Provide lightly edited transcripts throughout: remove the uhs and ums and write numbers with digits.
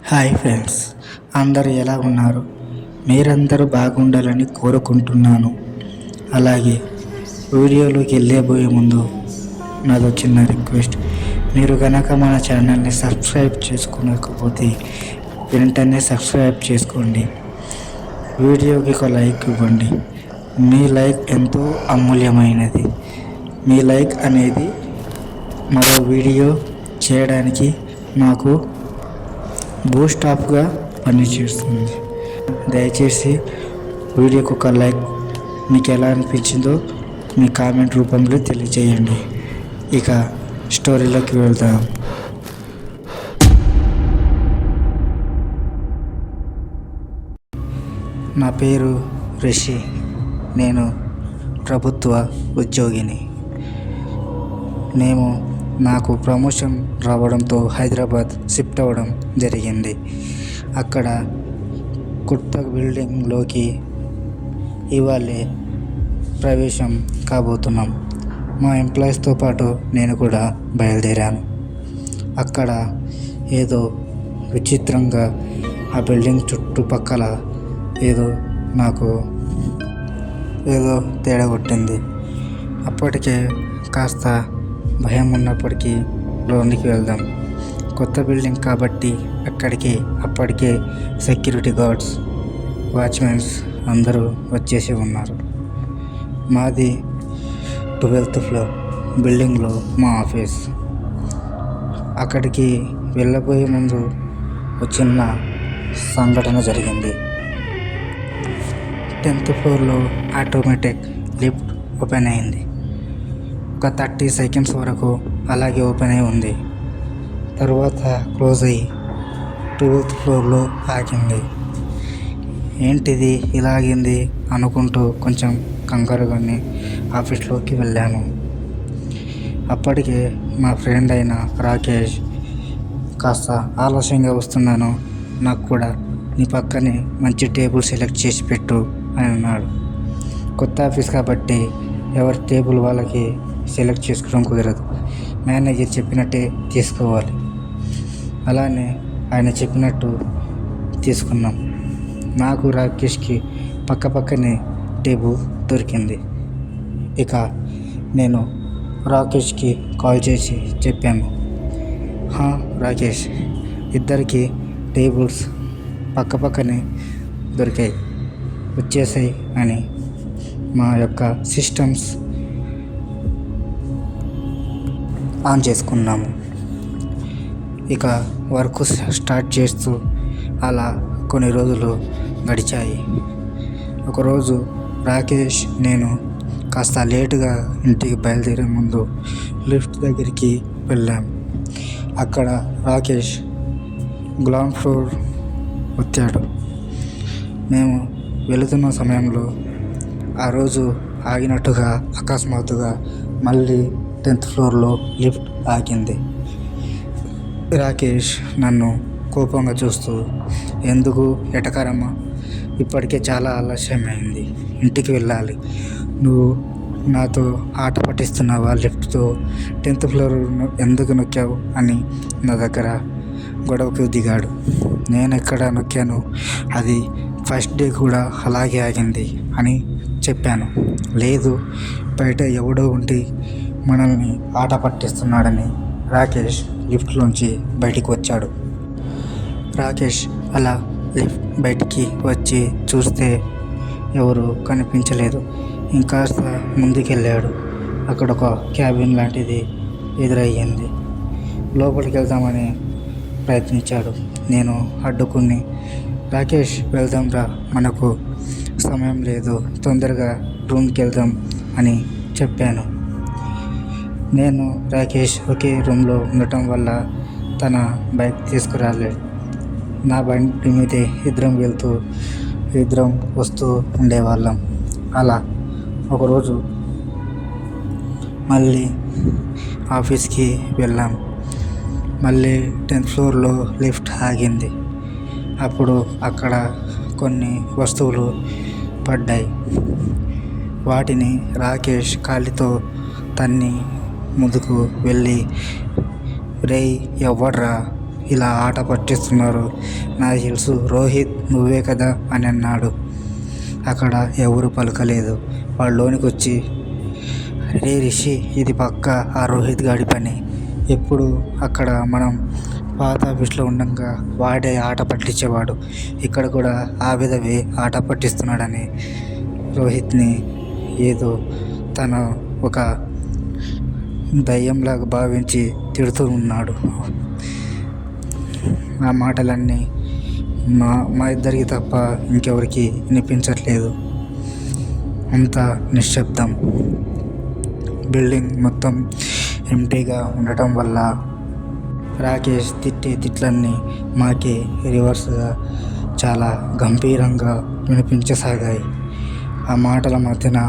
Hi friends, అందరూ ఎలా ఉన్నారు? మీరందరూ బాగుండాలని కోరుకుంటున్నాను. అలాగే వీడియోలోకి వెళ్ళబోయే ముందు నాదో చిన్న రిక్వెస్ట్. మీరు కనుక మన ఛానల్ని సబ్స్క్రైబ్ చేసుకోకపోతే వెంటనే సబ్స్క్రైబ్ చేసుకోండి. వీడియోకి ఒక లైక్ ఇవ్వండి. మీ లైక్ ఎంతో అమూల్యమైనది. మీ లైక్ అనేది మరో వీడియో చేయడానికి నాకు బూస్ట్ అప్గా పనిచేస్తుంది. దయచేసి వీడియోకి ఒక లైక్, మీకు ఎలా అనిపించిందో మీ కామెంట్ రూపంలో తెలియజేయండి. ఇక స్టోరీలోకి వెళ్దాం. నా పేరు రిషి. నేను ప్రభుత్వ ఉద్యోగిని. నాకు ప్రమోషన్ రావడంతో హైదరాబాద్ షిఫ్ట్ అవ్వడం జరిగింది. అక్కడ కొత్త బిల్డింగ్లోకి ఇవాళే ప్రవేశం కాబోతున్నాం. మా ఎంప్లాయీస్తో పాటు నేను కూడా బయలుదేరాను. అక్కడ ఏదో విచిత్రంగా ఆ బిల్డింగ్ చుట్టుపక్కల నాకు ఏదో తేడా కొట్టింది. అప్పటికే కాస్త భయం ఉన్నప్పటికీ లోనికి వెళ్దాం. కొత్త బిల్డింగ్ కాబట్టి అప్పటికే సెక్యూరిటీ గార్డ్స్, వాచ్మెన్స్ అందరూ వచ్చేసి ఉన్నారు. మాది 12th ఫ్లోర్ బిల్డింగ్లో మా ఆఫీస్. అక్కడికి వెళ్ళబోయే ముందు ఒక చిన్న సంఘటన జరిగింది. 10th ఫ్లోర్లో ఆటోమేటిక్ లిఫ్ట్ ఓపెన్ అయింది. ఒక 30 సెకండ్స్ వరకు అలాగే ఓపెన్ అయి ఉంది. తర్వాత క్లోజ్ అయ్యి 12th ఫ్లోర్లో ఆగింది. ఏంటిది ఇలా ఆగింది అనుకుంటూ కొంచెం కంగారుగానే ఆఫీస్లోకి వెళ్ళాను. అప్పటికే మా ఫ్రెండ్ అయిన రాకేష్, కాస్త ఆలస్యంగా వస్తున్నాను, నాకు కూడా నీ పక్కనే మంచి టేబుల్ సెలెక్ట్ చేసి పెట్టు అని అన్నాడు. కొత్త ఆఫీస్ కాబట్టి ఎవరి టేబుల్ వాళ్ళకి సెలెక్ట్ చేసుకోవడం కుదరదు. మేనేజర్ చెప్పినట్టే తీసుకోవాలి. అలానే ఆయన చెప్పినట్టు తీసుకున్నాం. నాకు రాకేష్కి పక్కనే టేబుల్ దొరికింది. ఇక నేను రాకేష్కి కాల్ చేసి చెప్పాను, రాకేష్, ఇద్దరికి టేబుల్స్ పక్కనే దొరికాయి, వచ్చేసాయి అని. మా యొక్క సిస్టమ్స్ ఆన్ చేసుకున్నాము. ఇక వర్క్ స్టార్ట్ చేస్తూ అలా కొన్ని రోజులు గడిచాయి. ఒకరోజు రాకేష్, నేను కాస్త లేటుగా ఇంటికి బయలుదేరే ముందు లిఫ్ట్ దగ్గరికి వెళ్ళాం. అక్కడ రాకేష్ గ్రౌండ్ ఫ్లోర్ వచ్చాడు. మేము వెళుతున్న సమయంలో ఆ రోజు ఆగినట్టుగా అకస్మాత్తుగా మళ్ళీ 10th ఫ్లోర్లో లిఫ్ట్ ఆగింది. రాకేష్ నన్ను కోపంగా చూస్తూ, ఎందుకు ఎటకారమ్మా, ఇప్పటికే చాలా ఆలస్యమైంది, ఇంటికి వెళ్ళాలి, నువ్వు నాతో ఆట పట్టిస్తున్నావా, లిఫ్ట్తో 10th ఫ్లోర్ ఎందుకు నొక్కావు అని నా దగ్గర గొడవకు దిగాడు. నేను ఎక్కడ నొక్కాను, అది ఫస్ట్ డే కూడా అలాగే ఆగింది అని చెప్పాను. లేదు, బయట ఎవడో ఉండి మనల్ని ఆట పట్టిస్తున్నాడని రాకేష్ లిఫ్ట్లోంచి బయటికి వచ్చాడు. రాకేష్ అలా లిఫ్ట్ బయటికి వచ్చి చూస్తే ఎవరు కనిపించలేదు. ఇంకాస్త ముందుకెళ్ళాడు. అక్కడ ఒక క్యాబిన్ లాంటిది ఎదురయ్యింది. లోపలికి వెళ్దామని ప్రయత్నించాడు. నేను అడ్డుకుని, రాకేష్ వెళ్దాంరా, మనకు సమయం లేదు, తొందరగా రూమ్కి వెళ్దాం అని చెప్పాను. నేను రాకేష్ ఒకే రూమ్లో ఉండటం వల్ల తన బైక్ తీసుకురాలేడు. నా బండి మీదే ఇద్దరం వస్తూ ఉండేవాళ్ళం. అలా ఒకరోజు మళ్ళీ ఆఫీస్కి వెళ్ళాం. మళ్ళీ 10th ఫ్లోర్లో లిఫ్ట్ ఆగింది. అప్పుడు అక్కడ కొన్ని వస్తువులు పడ్డాయి. వాటిని రాకేష్ కాలితో తన్ని ముందుకు వెళ్ళి, రేయ్, ఎవడ్రా ఇలా ఆట పట్టిస్తున్నారు? నాకు తెలుసు, రోహిత్ నువ్వే కదా అని అన్నాడు. అక్కడ ఎవరు పలకలేదు. వాడు లోనికి వచ్చి, రే రిషి, ఇది పక్క ఆ రోహిత్ గాడి పని. ఎప్పుడు అక్కడ మనం పాత ఆఫీస్లో ఉండగా వాడే ఆట పట్టించేవాడు. ఇక్కడ కూడా ఆ విధవే ఆట పట్టిస్తున్నాడని రోహిత్ని ఏదో తన ఒక దయ్యంలాగా భావించి తిడుతూ ఉన్నాడు. ఆ మాటలన్నీ మా ఇద్దరికి తప్ప ఇంకెవరికి వినిపించట్లేదు. అంత నిశ్శబ్దం. బిల్డింగ్ మొత్తం ఎంటీగా ఉండటం వల్ల రాకేష్ తిట్టే తిట్లన్నీ మాకే రివర్స్గా చాలా గంభీరంగా వినిపించసాగాయి. ఆ మాటల మధ్యన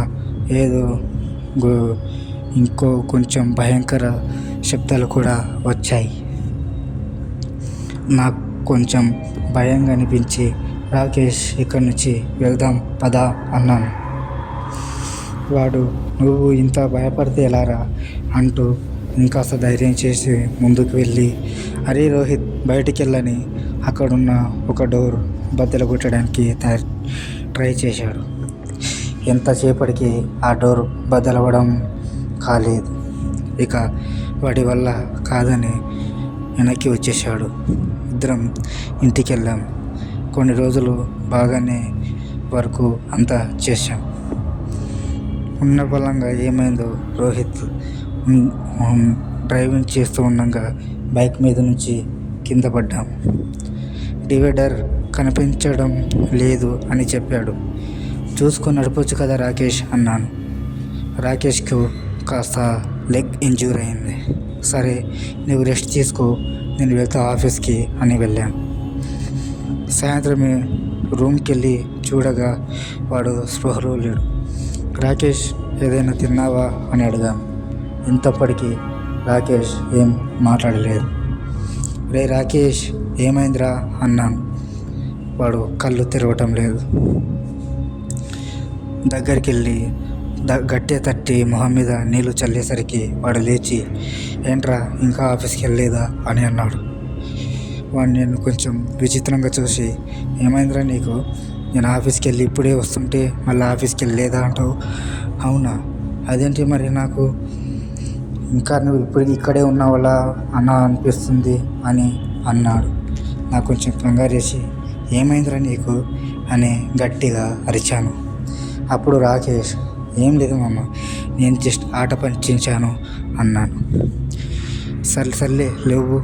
ఏదో ఇంకో కొంచెం భయంకర శబ్దాలు కూడా వచ్చాయి. నాకు కొంచెం భయంగా అనిపించి, రాకేష్ ఇక్కడి నుంచి వెళ్దాం పదా అన్నాను. వాడు, నువ్వు ఇంత భయపడితే ఎలారా అంటూ ఇంకాస్త ధైర్యం చేసి ముందుకు వెళ్ళి, అరే రోహిత్, బయటికి వెళ్ళని అక్కడున్న ఒక డోర్ బద్దలు కొట్టడానికి ట్రై చేశాడు. ఎంతసేపటికి ఆ డోర్ బద్దలవ్వడం కాలేదు. ఇక వాడి వల్ల కాదని వెనక్కి వచ్చేసాడు. ఇద్దరం ఇంటికి వెళ్ళాం. కొన్ని రోజులు బాగానే వరకు అంతా చేశాం. ఉన్న బలంగా ఏమైందో, రోహిత్ డ్రైవింగ్ చేస్తూ ఉండగా బైక్ మీద నుంచి కింద పడ్డాం. డివైడర్ కనిపించడం లేదు అని చెప్పాడు. చూసుకొని నడపొచ్చు కదా రాకేష్ అన్నాను. రాకేష్కు కాస్త లెగ్ ఇంజ్యూర్ అయింది. సరే, నువ్వు రెస్ట్ తీసుకో, నేను వెళ్తా ఆఫీస్కి అని వెళ్ళాను. సాయంత్రమే రూమ్కి వెళ్ళి చూడగా వాడు స్పృహలో లేడు. రాకేష్, ఏదైనా తిన్నావా అని అడిగాను. ఇంతప్పటికీ రాకేష్ ఏం మాట్లాడలేదు. రే రాకేష్, ఏమైందిరా అన్నాను. వాడు కళ్ళు తెరవటం లేదు. దగ్గరికి వెళ్ళి గట్టిగా తట్టి మొహం మీద నీళ్లు చల్లేసరికి వాడు లేచి, ఏంట్రా ఇంకా ఆఫీస్కి వెళ్ళలేదా అని అన్నాడు. వాడు నేను కొంచెం విచిత్రంగా చూసి, ఏమైందిరా నీకు? నేను ఆఫీస్కి వెళ్ళి ఇప్పుడే వస్తుంటే మళ్ళీ ఆఫీస్కి వెళ్ళలేదా అంటావు? అవునా, అదేంటి మరి నాకు ఇంకా నువ్వు ఇప్పుడు ఇక్కడే ఉన్నావులా అన్న అనిపిస్తుంది అని అన్నాడు. నాకు కొంచెం కంగారు చేసి, ఏమైందిరా నీకు అని గట్టిగా అరిచాను. అప్పుడు రాకేష్, ఏం లేదు మామ, నేను జస్ట్ ఆట పట్టించాను అన్నాను. సర్లే లేవు,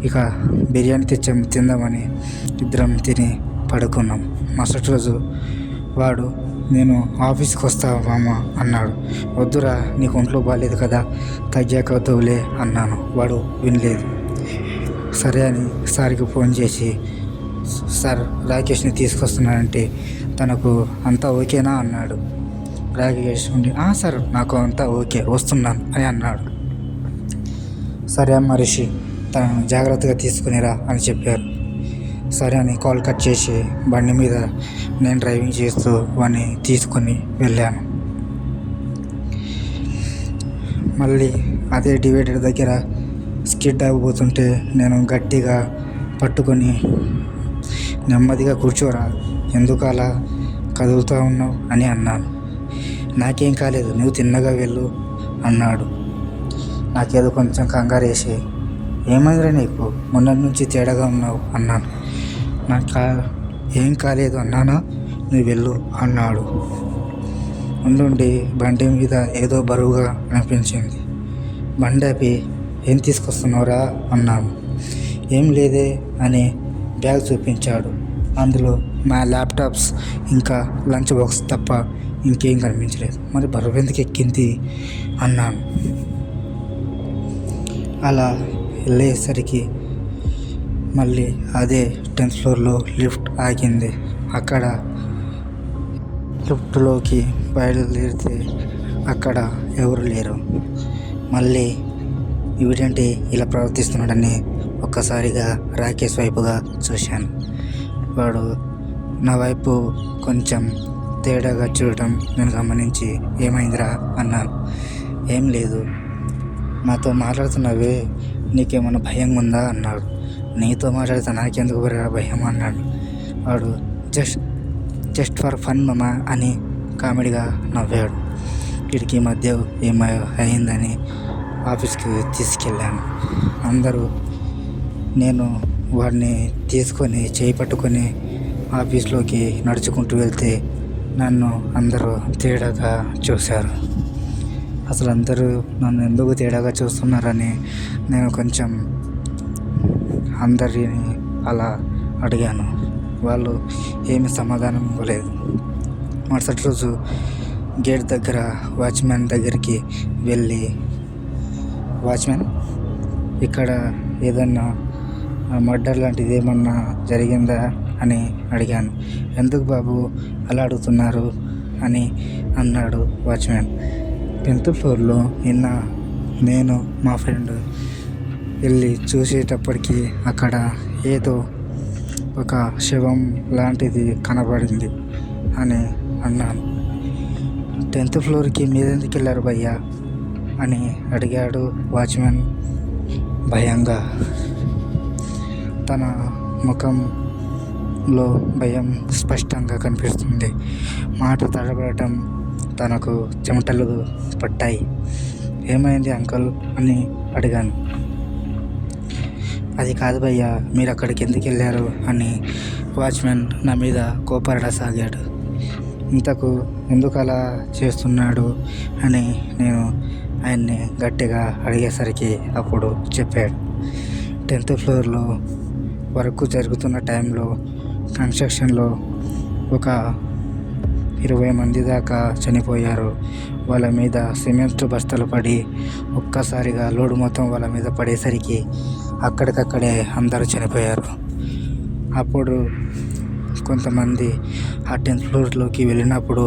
ఇక బిర్యానీ తెచ్చాము తిందామని ఇద్దరం తిని పడుకున్నాం. మరుసటి రోజు వాడు, నేను ఆఫీస్కి వస్తా మామ అన్నాడు. వద్దురా, నీకు ఒంట్లో బాగాలేదు కదా, తగ్గాక వద్దులే అన్నాను. వాడు వినలేదు. సరే అని సార్కి ఫోన్ చేసి, సార్ రాకేష్ని తీసుకొస్తున్నానంటే తనకు అంతా ఓకేనా అన్నాడు. రాకేష్ ఉండి, సార్ నాకు అంతా ఓకే, వస్తున్నాను అని అన్నాడు. సరే అమ్మ రిషి, తనను జాగ్రత్తగా తీసుకునిరా అని చెప్పారు. సరే అని కాల్ కట్ చేసి బండి మీద నేను డ్రైవింగ్ చేస్తూ వాడిని తీసుకొని వెళ్ళాను. మళ్ళీ అదే డివైడర్ దగ్గర స్కిడ్ అయిపోతుంటే నేను గట్టిగా పట్టుకొని, నెమ్మదిగా కూర్చోరా, ఎందుకు అలా కదులుతూ ఉన్నావు అని అన్నాను. నాకేం కాలేదు, నువ్వు తిన్నగా వెళ్ళు అన్నాడు. నాకేదో కొంచెం కంగారు వేసి, ఏమైందిరా నీకు, మొన్నటి నుంచి తేడాగా ఉన్నావు అన్నాను. నాకు ఏం కాలేదు అన్నానా, నువ్వు వెళ్ళు అన్నాడు. ఉండుండి బండి మీద ఏదో బరువుగా అనిపించింది. బండి ఆపి, ఏం తీసుకొస్తున్నావురా అన్నాను. ఏం లేదే అని బ్యాగ్ చూపించాడు. అందులో మా ల్యాప్టాప్స్ ఇంకా లంచ్ బాక్స్ తప్ప ఇంకేం కనిపించలేదు. మరి బరువు ఎందుకు ఎక్కింది అన్నాను. అలా వెళ్ళేసరికి మళ్ళీ అదే 10th ఫ్లోర్లో లిఫ్ట్ ఆగింది. అక్కడ లిఫ్ట్లోకి బయలుదేరితే అక్కడ ఎవరు లేరు. మళ్ళీ వీడంటే ఇలా ప్రవర్తిస్తున్నాడని ఒక్కసారిగా రాకేష్ వైపుగా చూశాను. వాడు నా వైపు కొంచెం తేడాగా చూడటం నేను గమనించి, ఏమైందిరా అన్నాను. ఏం లేదు, నాతో మాట్లాడుతున్నావే, నీకేమైనా భయం ఉందా అన్నాడు. నీతో మాట్లాడితే నాకెందుకు భయం అన్నాడు. వాడు జస్ట్ జస్ట్ ఫర్ ఫన్ మామ అని కామెడీగా నవ్వాడు. వీడికి మధ్య ఏమో అయిందని ఆఫీస్కి తీసుకెళ్ళాను. అందరూ నేను వాడిని తీసుకొని చేయి పట్టుకొని ఆఫీస్లోకి నడుచుకుంటూ వెళ్తే నన్ను అందరూ తేడాగా చూశారు. అసలు అందరూ నన్ను ఎందుకు తేడాగా చూస్తున్నారని నేను కొంచెం అందరిని అలా అడిగాను. వాళ్ళు ఏమి సమాధానం ఇవ్వలేదు. మరుసటి రోజు గేట్ దగ్గర వాచ్మెన్ దగ్గరికి వెళ్ళి, వాచ్మెన్, ఇక్కడ ఏదన్నా మర్డర్ లాంటిది ఏమన్నా జరిగిందా అని అడిగాను. ఎందుకు బాబు అలా అడుగుతున్నారు అని అన్నాడు వాచ్మెన్. 10th ఫ్లోర్లో నిన్న నేను మా ఫ్రెండ్ వెళ్ళి చూసేటప్పటికి అక్కడ ఏదో ఒక శవం లాంటిది కనబడింది అని అన్నాను. 10th ఫ్లోర్కి మీరెందుకు వెళ్ళారు భయ్యా అని అడిగాడు వాచ్మెన్ భయంగా. తన ముఖంలో భయం స్పష్టంగా కనిపిస్తుంది. మాట తడబడటం, తనకు చెమటలు పట్టాయి. ఏమైంది అంకుల్ అని అడిగాను. అది కాదు భయ్యా, మీరు అక్కడికి ఎందుకు వెళ్ళారు అని వాచ్మెన్ నా మీద కోపడసాగాడు. ఇంతకు ఎందుకు అలా చేస్తున్నాడు అని నేను ఆయన్ని గట్టిగా అడిగేసరికి అప్పుడు చెప్పాడు. 10th ఫ్లోర్లో వర్క్ జరుగుతున్న టైంలో కన్స్ట్రక్షన్లో ఒక 20 మంది దాకా చనిపోయారు. వాళ్ళ మీద సిమెంట్ బస్తాలు పడి ఒక్కసారిగా లోడు మొత్తం వాళ్ళ మీద పడేసరికి అక్కడికక్కడే అందరూ చనిపోయారు. అప్పుడు కొంతమంది ఆ 10th ఫ్లోర్లోకి వెళ్ళినప్పుడు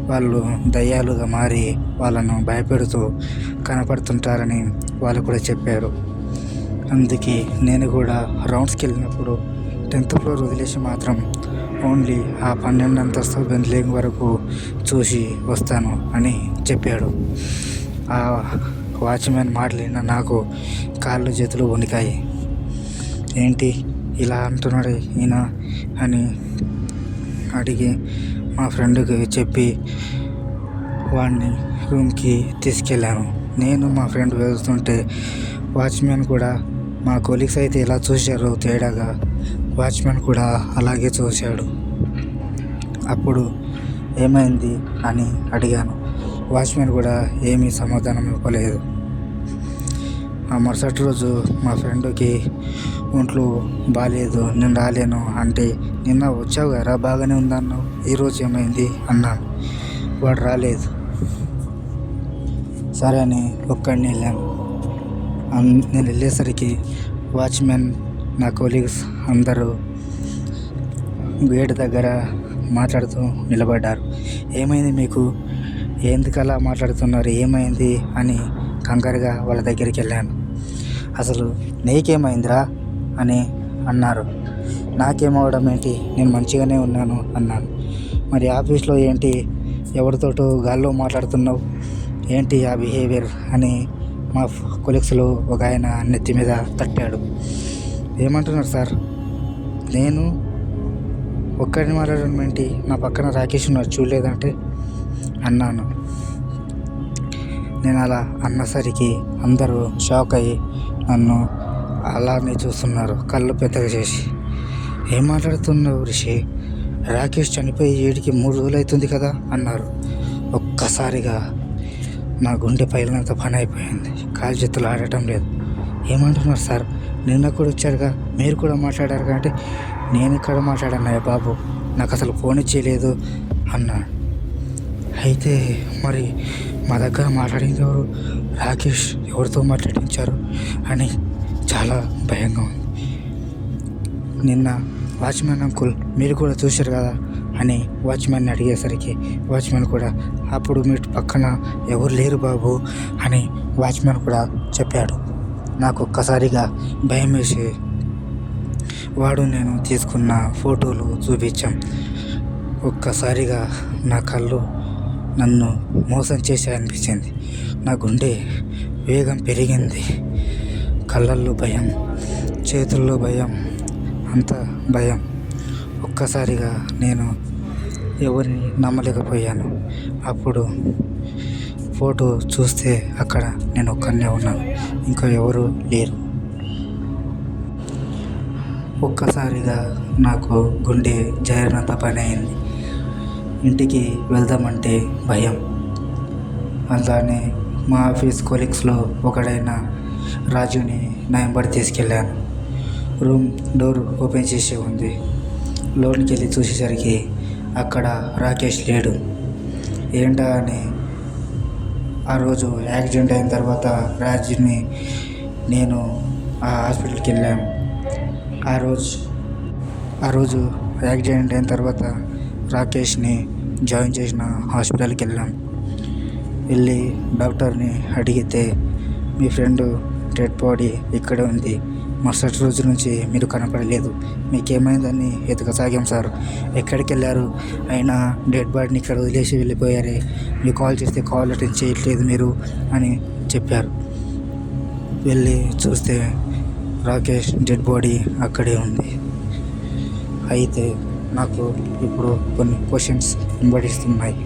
వాళ్ళు దయ్యాలుగా మారి వాళ్ళను భయపెడుతూ కనపడుతుంటారని వాళ్ళు కూడా చెప్పారు. అందుకే నేను కూడా రౌండ్స్కి వెళ్ళినప్పుడు 10th ఫ్లోర్ వదిలేసి మాత్రం ఓన్లీ ఆ 12వ అంతస్తు బిల్డింగ్ వరకు చూసి వస్తాను అని చెప్పాడు. ఆ వాచ్మెన్ మాటలిన నాకు కాళ్ళు చేతులు వణికాయి. ఏంటి ఇలా అంటున్నాడు ఈయన అని అడిగి మా ఫ్రెండ్కి చెప్పి వాడిని రూమ్కి తీసుకెళ్ళాను. నేను మా ఫ్రెండ్ వెళ్తుంటే వాచ్మెన్ కూడా, మా కొలీగ్స్ అయితే ఎలా చూశారో తేడాగా వాచ్మెన్ కూడా అలాగే చూశాడు. అప్పుడు ఏమైంది అని అడిగాను. వాచ్మెన్ కూడా ఏమీ సమాధానం ఇవ్వలేదు. ఆ మరుసటి రోజు మా ఫ్రెండ్కి ఒంట్లో బాగాలేదు, నేను రాలేను అంటే, నిన్న వచ్చావు కదా బాగానే ఉందన్నావు, ఈరోజు ఏమైంది అన్నాను. వాడు రాలేదు. సరే అని ఒక్కడిని వెళ్ళాను. నేను వెళ్ళేసరికి వాచ్మెన్, నా కొలీగ్స్ అందరూ గేట్ దగ్గర మాట్లాడుతూ నిలబడ్డారు. ఏమైంది మీకు, ఎందుకలా మాట్లాడుతున్నారు, ఏమైంది అని కంగారుగా వాళ్ళ దగ్గరికి వెళ్ళాను. అసలు నీకేమైందిరా అని అన్నారు. నాకేమవడం ఏంటి, నేను మంచిగానే ఉన్నాను అన్నాను. మరి ఆఫీస్లో ఏంటి ఎవరితోటో గాల్లో మాట్లాడుతున్నావు, ఏంటి ఆ బిహేవియర్ అని మా కొలీగ్స్లో ఒక ఆయన నెత్తి మీద తట్టాడు. ఏమంటున్నారు సార్, నేను ఒక్కడిని మాట్లాడడం ఏంటి, నా పక్కన రాకేష్ ఉన్నారు చూడలేదంటే అన్నాను. నేను అలా అన్నసరికి అందరూ షాక్ అయ్యి నన్ను అలానే చూస్తున్నారు కళ్ళు పెద్దగా చేసి. ఏం మాట్లాడుతున్నావు రిషి, రాకేష్ చనిపోయి 7కి 3 రోజులు అవుతుంది కదా అన్నారు. ఒక్కసారిగా నా గుండె పైలంత పని అయిపోయింది, కాలు చేతులు ఆడటం లేదు. ఏమంటున్నారు సార్, నిన్న కూడా వచ్చారుగా, మీరు కూడా మాట్లాడారు అంటే, నేను ఇక్కడ మాట్లాడానయ్య బాబు, నాకు అసలు ఫోన్ చేయలేదు అన్నాడు. అయితే మరి మా దగ్గర మాట్లాడింది ఎవరు, రాకేష్ ఎవరితో మాట్లాడించారు అని చాలా భయంగా ఉంది. నిన్న వాచ్మెన్ అంకుల్ మీరు కూడా చూశారు కదా అని వాచ్మెన్ని అడిగేసరికి వాచ్మెన్ కూడా, అప్పుడు మీ పక్కన ఎవరు లేరు బాబు అని వాచ్మెన్ కూడా చెప్పాడు. నాకు ఒక్కసారిగా భయం వేసి వాడు నేను తీసుకున్న ఫోటోలు చూపించాం. ఒక్కసారిగా నా కళ్ళు నన్ను మోసం చేసి అనిపించింది. నా గుండె వేగం పెరిగింది, కళ్ళల్లో భయం, చేతుల్లో భయం, అంత భయం. ఒక్కసారిగా నేను ఎవరిని నమ్మలేకపోయాను. అప్పుడు ఫోటో చూస్తే అక్కడ నేను ఒక్కనే ఉన్నాను, ఇంకా ఎవరు లేరు. ఒక్కసారిగా నాకు గుండె జారినంత పని అయింది. ఇంటికి వెళ్దామంటే భయం. అలానే మా ఆఫీస్ కొలీగ్స్లో ఒకడైన రాజుని నా వెంబడి తీసుకెళ్ళాను. రూమ్ డోర్ ఓపెన్ చేసి ఉంది. లోనికి వెళ్ళి చూసేసరికి అక్కడ రాకేష్ లేడు. ఏంటా అని ఆ రోజు యాక్సిడెంట్ అయిన తర్వాత రాజుని నేను ఆ హాస్పిటల్కి వెళ్ళాను. ఆ రోజు యాక్సిడెంట్ అయిన తర్వాత రాకేష్ని జాయిన్ చేసిన హాస్పిటల్కి వెళ్ళి డాక్టర్ని అడిగితే, మీ ఫ్రెండ్ డెడ్ బాడీ ఇక్కడ ఉంది, మరుసటి రోజు నుంచి మీరు కనపడలేదు, మీకేమైందని ఎతకసాగాం సార్, ఎక్కడికి వెళ్ళారు, అయినా డెడ్ బాడీని ఇక్కడ వదిలేసి వెళ్ళిపోయారే, మీరు కాల్ చేస్తే కాల్ అటెండ్ చేయట్లేదు మీరు అని చెప్పారు. వెళ్ళి చూస్తే రాకేష్ డెడ్ బాడీ అక్కడే ఉంది. అయితే నాకు ఇప్పుడు కొన్ని క్వశ్చన్స్ వెంబడిస్తున్నాయి.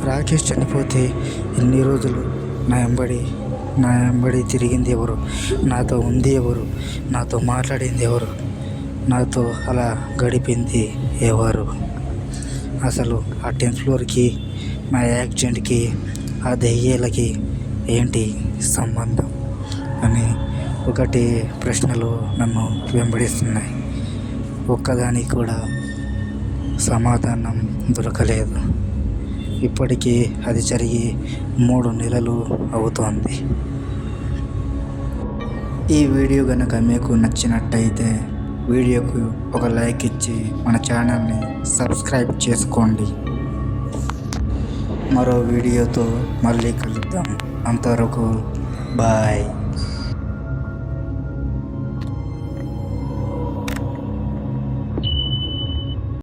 రాకేష్ చనిపోతే ఇన్ని రోజులు నా వెంబడి తిరిగింది ఎవరు, నాతో ఉంది ఎవరు, నాతో మాట్లాడింది ఎవరు, నాతో అలా గడిపింది ఎవరు, అసలు ఆ 10th ఫ్లోర్కి, నా యాక్సిడెంట్కి, ఆ దెయ్యాలకి ఏంటి సంబంధం అని ఒకటి ప్రశ్నలు నన్ను వెంబడిస్తున్నాయి. ఒక్కదానికి కూడా సమాధానం దొరకలేదు. ఇప్పటికీ అది జరిగి 3 నెలలు అవుతోంది. ఈ వీడియో కనుక మీకు నచ్చినట్టయితే వీడియోకు ఒక లైక్ ఇచ్చి మన ఛానల్ని సబ్స్క్రైబ్ చేసుకోండి. మరో వీడియోతో మళ్ళీ కలుద్దాం. అంతవరకు బాయ్.